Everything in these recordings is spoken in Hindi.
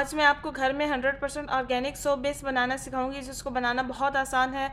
आज मैं आपको घर में 100% ऑर्गेनिक सोप बेस बनाना सिखाऊंगी, जिसको बनाना बहुत आसान है।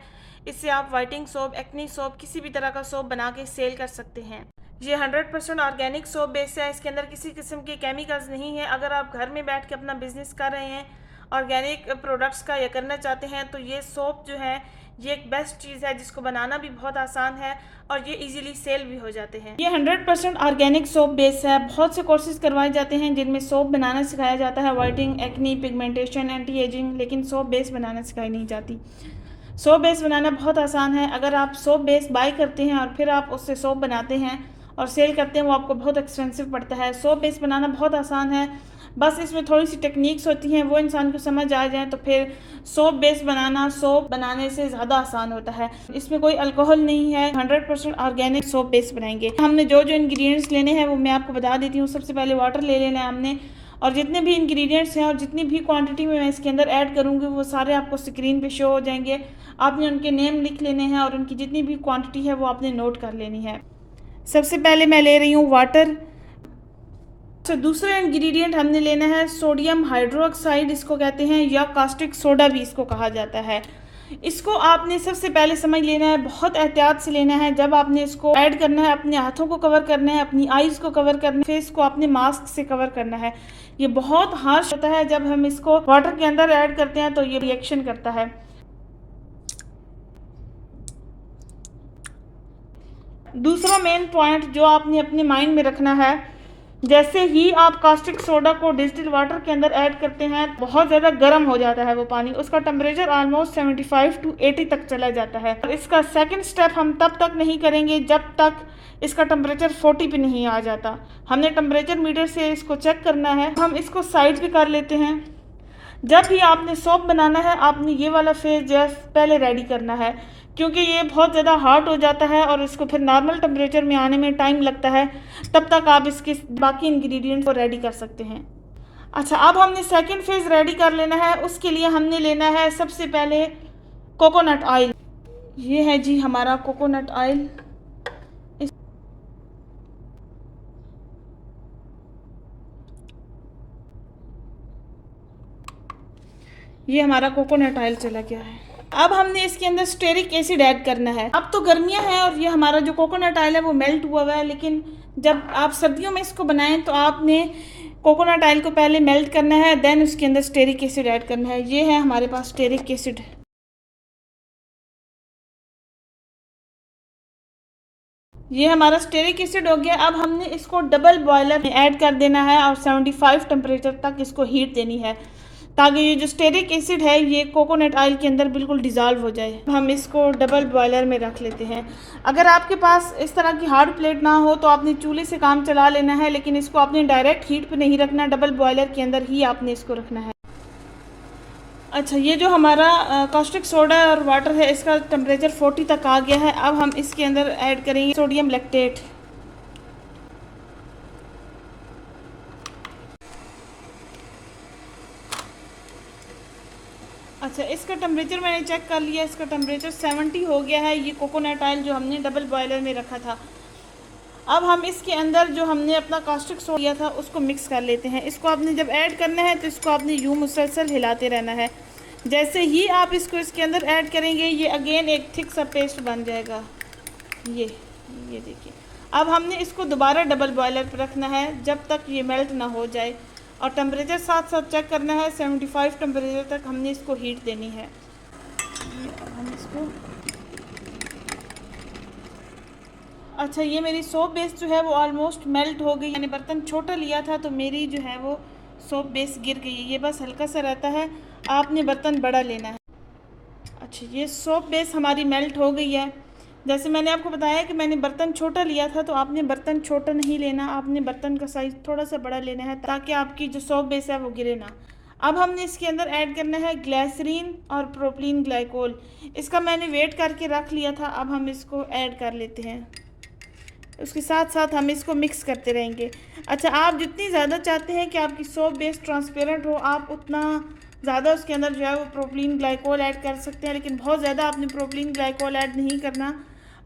इससे आप वाइटिंग सोप, एक्नी सोप, किसी भी तरह का सोप बना के सेल कर सकते हैं। ये 100% ऑर्गेनिक सोप बेस है। इसके अंदर किसी किस्म के केमिकल्स नहीं है। अगर आप घर में बैठ के अपना बिजनेस कर रहे हैं ऑर्गेनिक प्रोडक्ट्स का या करना चाहते हैं, तो ये सोप जो है ये एक बेस्ट चीज़ है, जिसको बनाना भी बहुत आसान है और ये इजीली सेल भी हो जाते हैं। ये 100% ऑर्गेनिक सोप बेस है। बहुत से कोर्सेज करवाए जाते हैं जिनमें सोप बनाना सिखाया जाता है, वाइटिंग, एक्नी, पिगमेंटेशन, एंटी एजिंग, लेकिन सोप बेस बनाना सिखाई नहीं जाती। सोप बेस बनाना बहुत आसान है। अगर आप सोप बेस बाय करते हैं और फिर आप उससे सोप बनाते हैं और सेल करते हैं, वो आपको बहुत एक्सपेंसिव पड़ता है। सोप बेस बनाना बहुत आसान है, बस इसमें थोड़ी सी टेक्निक्स होती हैं, वो इंसान को समझ आ जाए तो फिर सोप बेस बनाना सोप बनाने से ज़्यादा आसान होता है। इसमें कोई अल्कोहल नहीं है। 100% ऑर्गेनिक सोप बेस बनाएंगे। हमने जो जो इंग्रेडिएंट्स लेने हैं वो मैं आपको बता देती हूँ। सबसे पहले वाटर ले लेना है हमने, और जितने भी इंग्रेडिएंट्स हैं और जितनी भी क्वांटिटी में मैं इसके अंदर ऐड करूँगी वो सारे आपको स्क्रीन पे शो हो जाएंगे। आपने उनके नेम लिख लेने हैं और उनकी जितनी भी क्वांटिटी है वो आपने नोट कर लेनी है। सबसे पहले मैं ले रही हूँ वाटर। तो दूसरा इंग्रेडिएंट हमने लेना है सोडियम हाइड्रोक्साइड, इसको कहते हैं, या कास्टिक सोडा भी इसको कहा जाता है। इसको आपने सबसे पहले समझ लेना है, बहुत एहतियात से लेना है। जब आपने इसको ऐड करना है, अपने हाथों को कवर करना है, अपनी आईज़ को कवर करना है, फेस को अपने मास्क से कवर करना है। ये बहुत हार्श होता है। जब हम इसको वाटर के अंदर ऐड करते हैं तो ये रिएक्शन करता है। दूसरा मेन पॉइंट जो आपने अपने माइंड में रखना है, जैसे ही आप कास्टिक सोडा को डिस्टिल वाटर के अंदर ऐड करते हैं, बहुत ज़्यादा गर्म हो जाता है वो पानी। उसका टेम्परेचर ऑलमोस्ट 75 to 80 तक चला जाता है। और इसका सेकंड स्टेप हम तब तक नहीं करेंगे जब तक इसका टेम्परेचर 40 पे नहीं आ जाता। हमने टेम्परेचर मीटर से इसको चेक करना है। हम इसको साइड पे कर लेते हैं। जब भी आपने सोप बनाना है, आपने ये वाला फेस जैसे पहले रेडी करना है, क्योंकि ये बहुत ज़्यादा हॉट हो जाता है और इसको फिर नॉर्मल टेम्परेचर में आने में टाइम लगता है। तब तक आप इसके बाकी इंग्रेडिएंट्स को रेडी कर सकते हैं। अच्छा, अब हमने सेकंड फेज़ रेडी कर लेना है। उसके लिए हमने लेना है सबसे पहले कोकोनट ऑयल। ये है जी हमारा कोकोनट ऑयल। ये हमारा कोकोनट ऑयल चला गया है। अब हमने इसके अंदर स्टेरिक एसिड ऐड करना है। अब तो गर्मियां हैं और ये हमारा जो कोकोनट ऑयल है वो मेल्ट हुआ हुआ है, लेकिन जब आप सर्दियों में इसको बनाएं तो आपने कोकोनट ऑयल को पहले मेल्ट करना है, देन उसके अंदर स्टेरिक एसिड ऐड करना है। ये है हमारे पास स्टेरिक एसिड। ये हमारा स्टेरिक एसिड हो गया। अब हमने इसको डबल बॉयलर में ऐड कर देना है और 75 टेम्परेचर तक इसको हीट देनी है, ताकि ये जो स्टेरिक एसिड है ये कोकोनट ऑयल के अंदर बिल्कुल डिज़ोल्व हो जाए। हम इसको डबल बॉयलर में रख लेते हैं। अगर आपके पास इस तरह की हार्ड प्लेट ना हो तो आपने चूल्हे से काम चला लेना है, लेकिन इसको आपने डायरेक्ट हीट पे नहीं रखना, डबल बॉयलर के अंदर ही आपने इसको रखना है। अच्छा, ये जो हमारा कास्टिक सोडा और वाटर है, इसका टेम्परेचर 40 तक आ गया है। अब हम इसके अंदर ऐड करेंगे सोडियम लैक्टेट। अच्छा, इसका टेम्परेचर मैंने चेक कर लिया, इसका टेम्परेचर 70 हो गया है। ये कोकोनट ऑयल जो हमने डबल बॉयलर में रखा था। अब हम इसके अंदर जो हमने अपना कास्टिक सोडा लिया था उसको मिक्स कर लेते हैं। इसको आपने जब ऐड करना है तो इसको आपने यूँ मुसलसल हिलाते रहना है। जैसे ही आप इसको इसके अंदर ऐड करेंगे ये अगेन एक थिक सा पेस्ट बन जाएगा। ये देखिए। अब हमने इसको दोबारा डबल बॉयलर पर रखना है जब तक ये मेल्ट ना हो जाए, और टेम्परेचर साथ साथ चेक करना है। 75 टेम्परेचर तक हमने इसको हीट देनी है। हम इसको अच्छा, ये मेरी सोप बेस जो है वो ऑलमोस्ट मेल्ट हो गई। मैंने बर्तन छोटा लिया था तो मेरी जो है वो सोप बेस गिर गई है। ये बस हल्का सा रहता है, आपने बर्तन बड़ा लेना है। अच्छा, ये सोप बेस हमारी मेल्ट हो गई है। जैसे मैंने आपको बताया कि मैंने बर्तन छोटा लिया था, तो आपने बर्तन छोटा नहीं लेना, आपने बर्तन का साइज़ थोड़ा सा बड़ा लेना है, ताकि आपकी जो सोप बेस है वो गिरे ना। अब हमने इसके अंदर ऐड करना है ग्लिसरीन और प्रोपिलीन ग्लाइकोल। इसका मैंने वेट करके रख लिया था। अब हम इसको ऐड कर लेते हैं। उसके साथ साथ हम इसको मिक्स करते रहेंगे। अच्छा, आप जितनी ज़्यादा चाहते हैं कि आपकी सोप बेस ट्रांसपेरेंट हो, आप उतना ज़्यादा उसके अंदर जो है वो प्रोपिलीन ग्लाइकोल ऐड कर सकते हैं, लेकिन बहुत ज़्यादा आपने प्रोपिलीन ग्लाइकोल ऐड नहीं करना।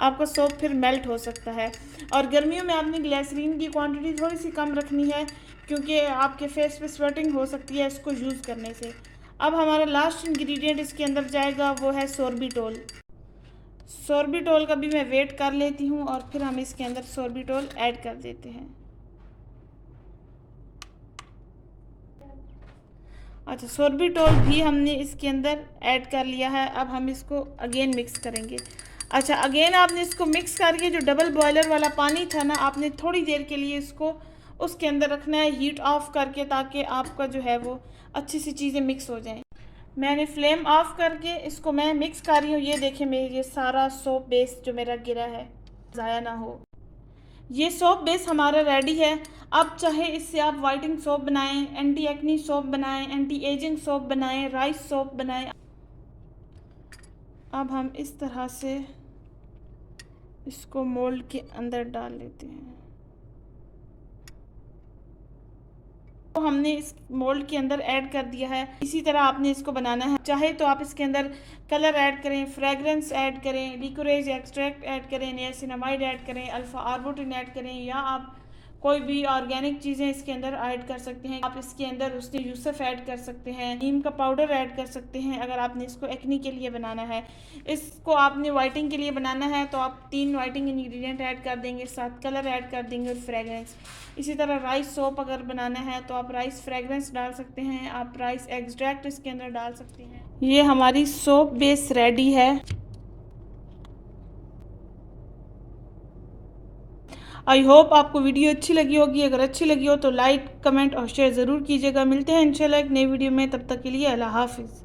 आपका सोप फिर मेल्ट हो सकता है। और गर्मियों में आपने ग्लिसरीन की क्वांटिटी थोड़ी सी कम रखनी है, क्योंकि आपके फेस पे स्वेटिंग हो सकती है इसको यूज़ करने से। अब हमारा लास्ट इंग्रेडिएंट इसके अंदर जाएगा, वो है सोर्बिटोल। सोर्बिटोल का भी मैं वेट कर लेती हूँ और फिर हम इसके अंदर सोर्बिटोल ऐड कर देते हैं। अच्छा, सोर्बिटोल भी हमने इसके अंदर ऐड कर लिया है। अब हम इसको अगेन मिक्स करेंगे। अच्छा, अगेन आपने इसको मिक्स करके जो डबल बॉयलर वाला पानी था ना, आपने थोड़ी देर के लिए इसको उसके अंदर रखना है हीट ऑफ करके, ताकि आपका जो है वो अच्छी सी चीज़ें मिक्स हो जाएं। मैंने फ्लेम ऑफ करके इसको मैं मिक्स कर रही हूँ। ये देखें, मेरे ये सारा सोप बेस जो मेरा गिरा है ज़ाया ना हो। ये सोप बेस हमारा रेडी है। अब चाहे इससे आप वाइटिंग सोप बनाएं, एंटी एक्नी सोप बनाएं, एंटी एजिंग सोप बनाएं, राइस सोप बनाएं। अब हम इस तरह से इसको मोल्ड के अंदर डाल लेते हैं। तो हमने इस मोल्ड के अंदर ऐड कर दिया है। इसी तरह आपने इसको बनाना है। चाहे तो आप इसके अंदर कलर ऐड करें, फ्रेगरेंस ऐड करें, लिकोरेज एक्सट्रैक्ट ऐड करें, नियासिनामाइड ऐड करें, अल्फा आर्बुटिन ऐड करें, या आप कोई भी ऑर्गेनिक चीज़ें इसके अंदर ऐड कर सकते हैं। आप इसके अंदर उसने यूसुफ ऐड कर सकते हैं, नीम का पाउडर ऐड कर सकते हैं अगर आपने इसको एक्नी के लिए बनाना है। इसको आपने वाइटिंग के लिए बनाना है तो आप 3 वाइटिंग इंग्रेडिएंट ऐड कर देंगे, साथ कलर ऐड कर देंगे और फ्रेगरेंस। इसी तरह राइस सोप अगर बनाना है तो आप राइस फ्रेगरेंस डाल सकते हैं, आप राइस एक्सट्रैक्ट इसके अंदर डाल सकते हैं। ये हमारी सोप बेस रेडी है। आई होप आपको वीडियो अच्छी लगी होगी। अगर अच्छी लगी हो तो लाइक, कमेंट और शेयर ज़रूर कीजिएगा। मिलते हैं इंशाल्लाह एक नई वीडियो में, तब तक के लिए अल्लाह हाफिज़।